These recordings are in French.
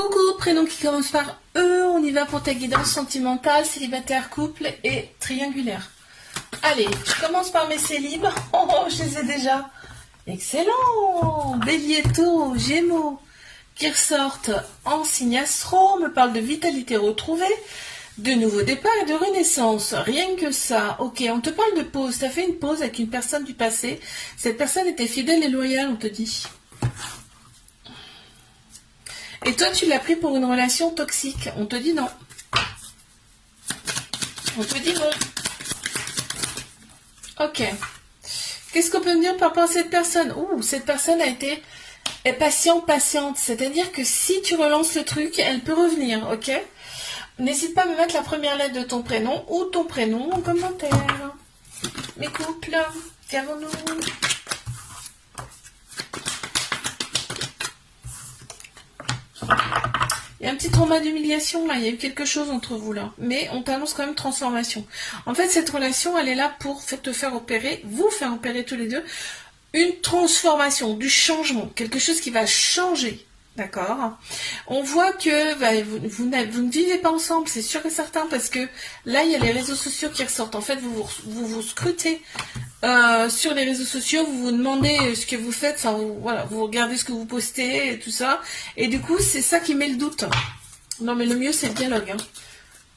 Coucou, prénom qui commence par E, on y va pour ta guidance sentimentale, célibataire, couple et triangulaire. Allez, je commence par mes célibes. Oh, je les ai déjà. Excellent. Bélier, Taureau, Gémeaux, qui ressortent en signe astro, on me parle de vitalité retrouvée, de nouveaux départs et de renaissance. Rien que ça. Ok, on te parle de pause. Tu as fait une pause avec une personne du passé. Cette personne était fidèle et loyale, on te dit. Et toi, tu l'as pris pour une relation toxique. On te dit non. On te dit non. Ok. Qu'est-ce qu'on peut me dire par rapport à cette personne? Ouh, cette personne est patiente. C'est-à-dire que si tu relances le truc, elle peut revenir, ok? N'hésite pas à me mettre la première lettre de ton prénom ou ton prénom en commentaire. Mes couples, qu'avons-nous? Il y a un petit trauma d'humiliation là, il y a eu quelque chose entre vous là. Mais on t'annonce quand même transformation. En fait, cette relation, elle est là pour te faire opérer, vous faire opérer tous les deux, une transformation, du changement, quelque chose qui va changer. D'accord? On voit que vous ne vivez pas ensemble, c'est sûr et certain, parce que là, il y a les réseaux sociaux qui ressortent. En fait, vous scrutez sur les réseaux sociaux, vous vous demandez ce que vous faites, enfin, voilà, vous regardez ce que vous postez et tout ça. Et du coup, c'est ça qui met le doute. Non, mais le mieux, c'est le dialogue. Hein.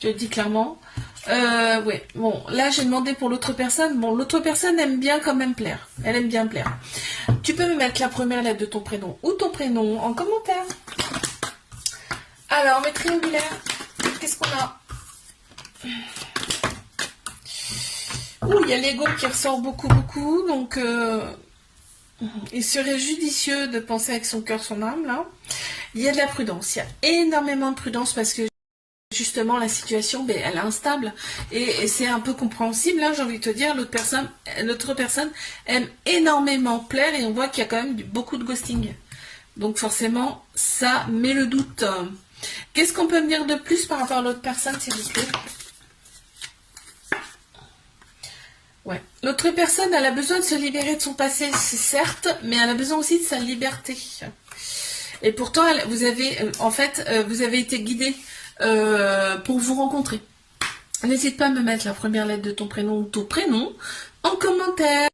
Je le dis clairement. Ouais, bon, là, j'ai demandé pour l'autre personne. Bon, l'autre personne aime bien quand même plaire. Elle aime bien plaire. Tu peux me mettre la première lettre de ton prénom ou ton prénom en commentaire. Alors, mes triangulaires, qu'est-ce qu'on a? Ouh, il y a l'ego qui ressort beaucoup. Donc, il serait judicieux de penser avec son cœur, son âme, là. Il y a de la prudence. Il y a énormément de prudence parce que justement, la situation, elle est instable et c'est un peu compréhensible. Là, j'ai envie de te dire, l'autre personne aime énormément plaire et on voit qu'il y a quand même beaucoup de ghosting. Donc forcément, ça met le doute. Qu'est-ce qu'on peut me dire de plus par rapport à l'autre personne, s'il vous plaît? Ouais. L'autre personne, elle a besoin de se libérer de son passé, c'est certes, mais elle a besoin aussi de sa liberté. Et pourtant, vous avez été guidé pour vous rencontrer. N'hésite pas à me mettre la première lettre de ton prénom ou ton prénom en commentaire.